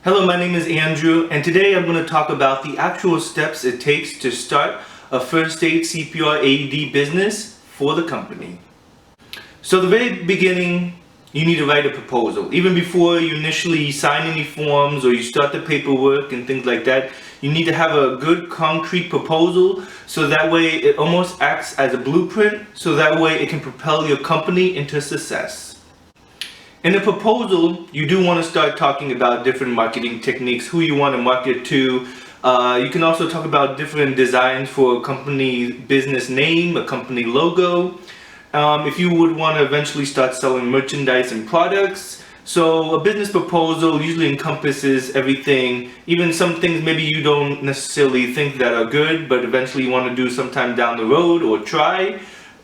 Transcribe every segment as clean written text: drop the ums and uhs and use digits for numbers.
Hello, my name is Andrew, and today I'm going to talk about the actual steps it takes to start a first aid CPR AED business for the company. So the very beginning, you need to write a proposal. Even before you initially sign any forms or you start the paperwork and things like that, you need to have a good concrete proposal so that way it almost acts as a blueprint, so that way it can propel your company into success. In the proposal, you do want to start talking about different marketing techniques, who you want to market to. You can also talk about different designs for a company business name, a company logo. If you would want to eventually start selling merchandise and products. So a business proposal usually encompasses everything, even some things maybe you don't necessarily think that are good, but eventually you want to do sometime down the road or try,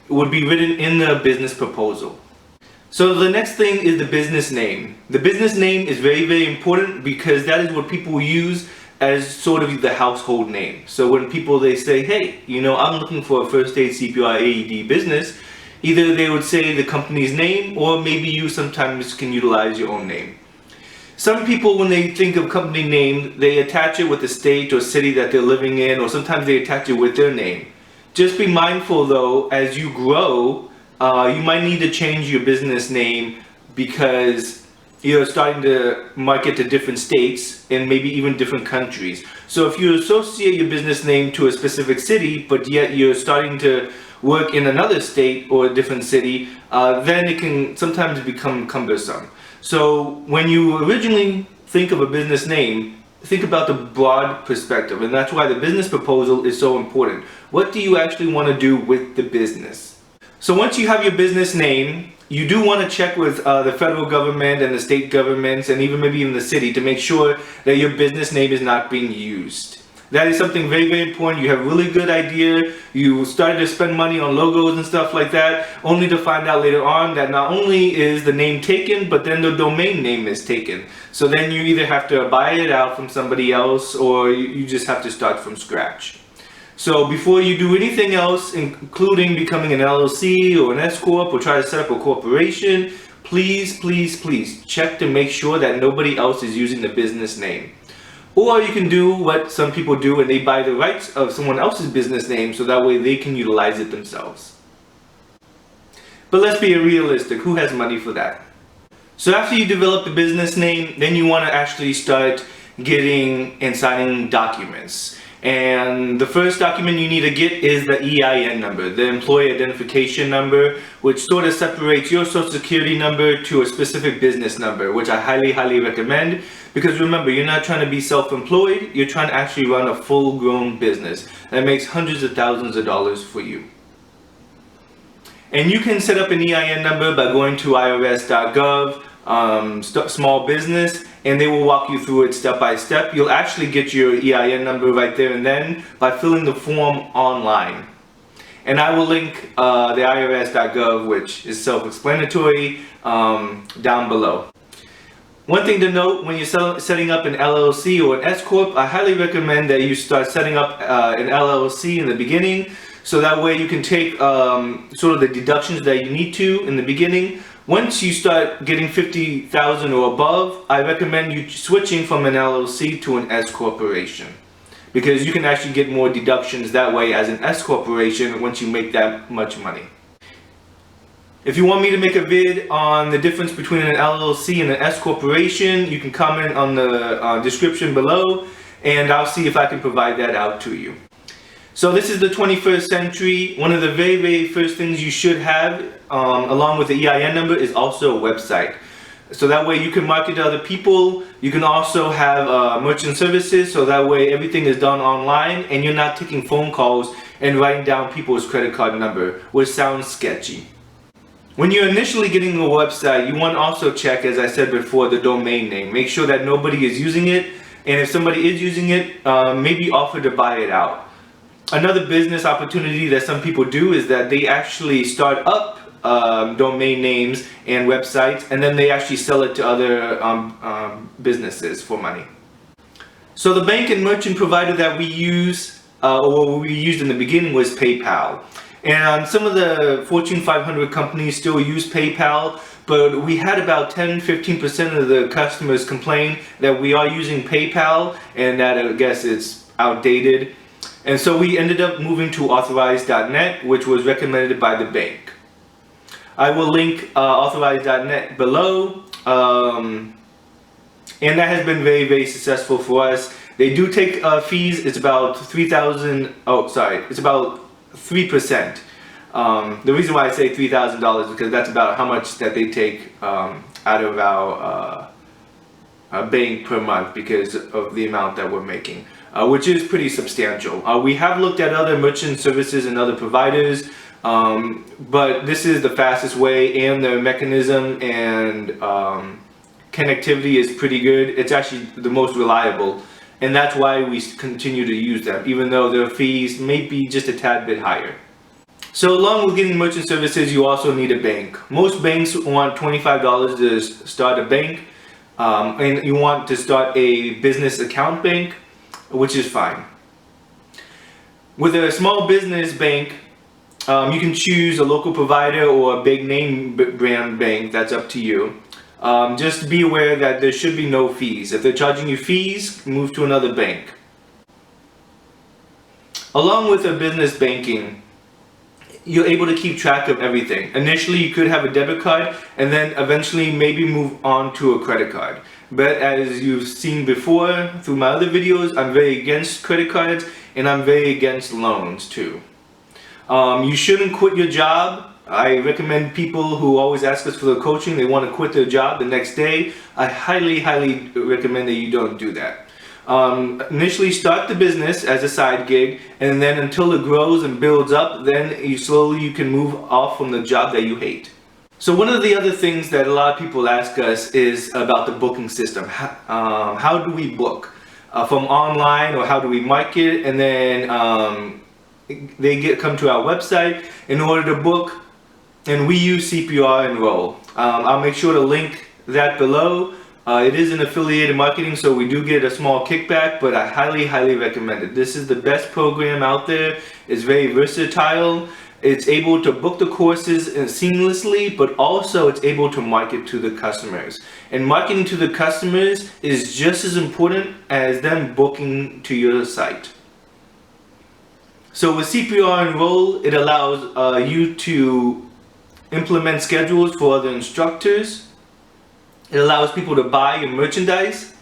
would be written in the business proposal. So the next thing is the business name. The business name is very, very important because that is what people use as sort of the household name. So when people they say, hey, I'm looking for a first aid CPR AED business, either they would say the company's name or maybe you sometimes can utilize your own name. Some people, when they think of company name, they attach it with the state or city that they're living in, or sometimes they attach it with their name. Just be mindful though, as you grow, you might need to change your business name because you're starting to market to different states and maybe even different countries. So if you associate your business name to a specific city, but yet you're starting to work in another state or a different city, then it can sometimes become cumbersome. So when you originally think of a business name, think about the broad perspective, and that's why the business proposal is so important. What do you actually want to do with the business? So once you have your business name, you do want to check with the federal government and the state governments and maybe even the city to make sure that your business name is not being used. That is something very, very important. You have a really good idea. You started to spend money on logos and stuff like that, only to find out later on that not only is the name taken, but then the domain name is taken. So then you either have to buy it out from somebody else or you just have to start from scratch. So before you do anything else, including becoming an LLC or an S Corp or try to set up a corporation, please, please, please check to make sure that nobody else is using the business name. Or you can do what some people do and they buy the rights of someone else's business name so that way they can utilize it themselves. But let's be realistic, who has money for that? So after you develop the business name, then you want to actually start getting and signing documents. And the first document you need to get is the EIN number, the employee identification number, which sort of separates your social security number to a specific business number, which I highly, highly recommend. Because remember, you're not trying to be self-employed, you're trying to actually run a full-grown business that makes hundreds of thousands of dollars for you. And you can set up an EIN number by going to irs.gov, small business, and they will walk you through it step by step. You'll actually get your EIN number right there and then by filling the form online. And I will link the irs.gov, which is self-explanatory, down below. One thing to note, when you're setting up an LLC or an S Corp, I highly recommend that you start setting up an LLC in the beginning, so that way you can take sort of the deductions that you need to in the beginning. Once you start getting $50,000 or above, I recommend you switching from an LLC to an S corporation, because you can actually get more deductions that way as an S corporation once you make that much money. If you want me to make a vid on the difference between an LLC and an S corporation, you can comment on the description below, and I'll see if I can provide that out to you. So this is the 21st century. One of the very, very first things you should have, along with the EIN number, is also a website. So that way you can market to other people. You can also have merchant services, so that way everything is done online and you're not taking phone calls and writing down people's credit card number, which sounds sketchy. When you're initially getting a website, you want to also check, as I said before, the domain name. Make sure that nobody is using it, and if somebody is using it, maybe offer to buy it out. Another business opportunity that some people do is that they actually start up domain names and websites, and then they actually sell it to other businesses for money. So the bank and merchant provider that we use, or what we used in the beginning, was PayPal. And some of the Fortune 500 companies still use PayPal, but we had about 10-15% of the customers complain that we are using PayPal and that I guess it's outdated. And so we ended up moving to Authorize.net, which was recommended by the bank. I will link Authorize.net below, and that has been very, very successful for us. They do take fees. It's about it's about 3%. The reason why I say $3,000 is because that's about how much that they take out of our bank per month because of the amount that we're making, which is pretty substantial. We have looked at other merchant services and other providers, but this is the fastest way, and the mechanism and connectivity is pretty good. It's actually the most reliable, and that's why we continue to use them, even though their fees may be just a tad bit higher. So along with getting merchant services, you also need a bank. Most banks want $25 to start a bank, and you want to start a business account bank, which is fine. With a small business bank, you can choose a local provider or a big name brand bank. That's up to you. Just be aware that there should be no fees. If they're charging you fees, move to another bank. Along with a business banking, you're able to keep track of everything. Initially, you could have a debit card, and then eventually maybe move on to a credit card. But as you've seen before through my other videos, I'm very against credit cards, and I'm very against loans too. You shouldn't quit your job. I recommend people who always ask us for the coaching, they want to quit their job the next day. I highly, highly recommend that you don't do that. Initially start the business as a side gig, and then until it grows and builds up, then you can move off from the job that you hate. So one of the other things that a lot of people ask us is about the booking system. How do we book? From online, or how do we market? And then they come to our website in order to book, and we use CPR Enroll. I'll make sure to link that below. It is an affiliated marketing, so we do get a small kickback, but I highly, highly recommend it. This is the best program out there. It's very versatile. It's able to book the courses seamlessly, but also it's able to market to the customers. And marketing to the customers is just as important as them booking to your site. So with CPR Enroll, it allows you to implement schedules for other instructors. It allows people to buy your merchandise,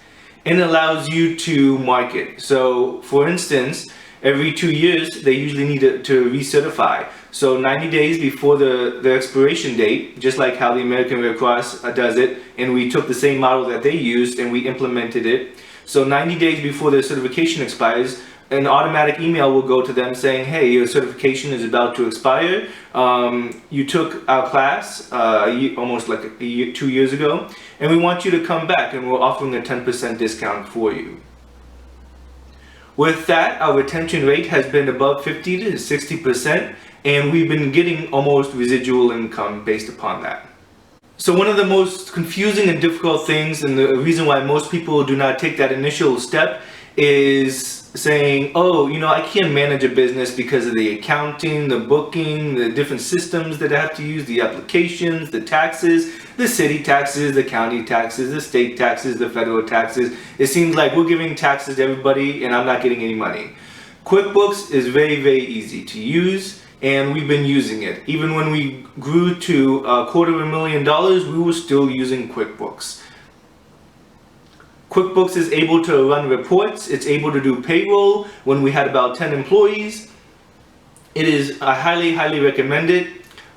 and it allows you to market. So for instance, every 2 years they usually need to recertify. So 90 days before the expiration date, just like how the American Red Cross does it, and we took the same model that they used and we implemented it. So 90 days before their certification expires, an automatic email will go to them saying, hey, your certification is about to expire. You took our class almost like 2 years ago, and we want you to come back, and we're offering a 10% discount for you. With that, our retention rate has been above 50 to 60%, and we've been getting almost residual income based upon that. So one of the most confusing and difficult things, and the reason why most people do not take that initial step, is saying, oh, you know, I can't manage a business because of the accounting, the booking, the different systems that I have to use, the applications, the taxes, the city taxes, the county taxes, the state taxes, the federal taxes. It seems like we're giving taxes to everybody and I'm not getting any money. QuickBooks is very, very easy to use, and we've been using it. Even when we grew to $250,000, we were still using QuickBooks. QuickBooks is able to run reports. It's able to do payroll when we had about 10 employees. It is, I highly, highly recommend it.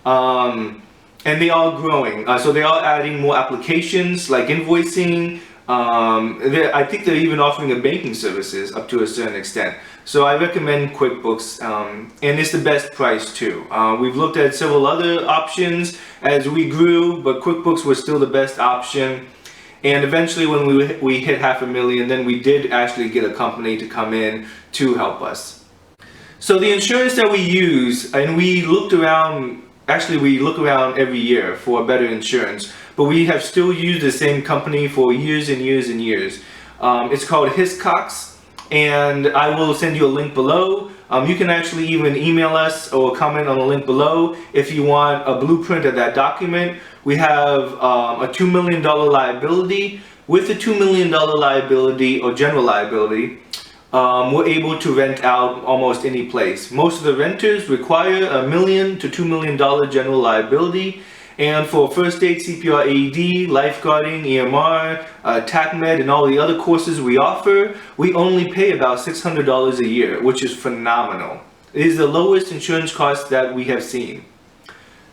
And they are growing. So they are adding more applications like invoicing. I think they're even offering a banking services up to a certain extent. So I recommend QuickBooks, and it's the best price too. We've looked at several other options as we grew, but QuickBooks was still the best option. And eventually when we hit $500,000, then we did actually get a company to come in to help us. So the insurance that we use, and we looked around, actually we look around every year for better insurance, but we have still used the same company for years and years and years. It's called Hiscox, and I will send you a link below. You can actually even email us or comment on the link below if you want a blueprint of that document. We have a $2 million liability. With the $2 million liability or general liability, we're able to rent out almost any place. Most of the renters require $1 million to $2 million general liability. And for first aid, CPR, AED, lifeguarding, EMR, TACMED, and all the other courses we offer, we only pay about $600 a year, which is phenomenal. It is the lowest insurance cost that we have seen.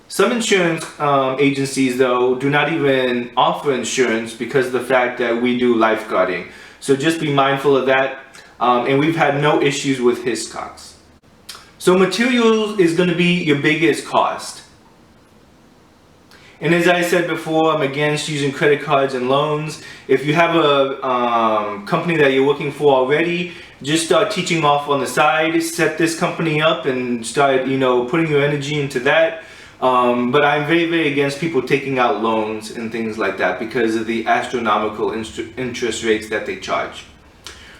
Some insurance agencies, though, do not even offer insurance because of the fact that we do lifeguarding. So just be mindful of that. And we've had no issues with Hiscox. So materials is going to be your biggest cost. And as I said before, I'm against using credit cards and loans. If you have a company that you're working for already, just start teaching off on the side. Set this company up and start, putting your energy into that. But I'm very, very against people taking out loans and things like that because of the astronomical interest rates that they charge.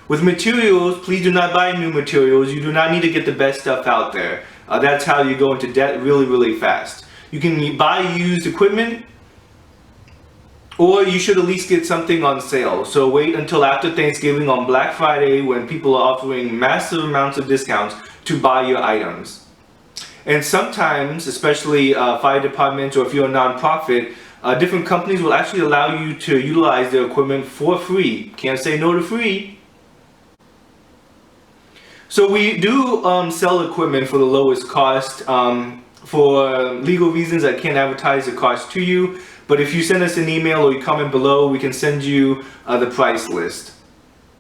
With materials, please do not buy new materials. You do not need to get the best stuff out there. That's how you go into debt really, really fast. You can buy used equipment, or you should at least get something on sale. So wait until after Thanksgiving on Black Friday when people are offering massive amounts of discounts to buy your items. And sometimes, especially fire departments or if you're a nonprofit, different companies will actually allow you to utilize their equipment for free. Can't say no to free. So we do sell equipment for the lowest cost. For legal reasons, I can't advertise the cost to you, but if you send us an email or you comment below, we can send you the price list.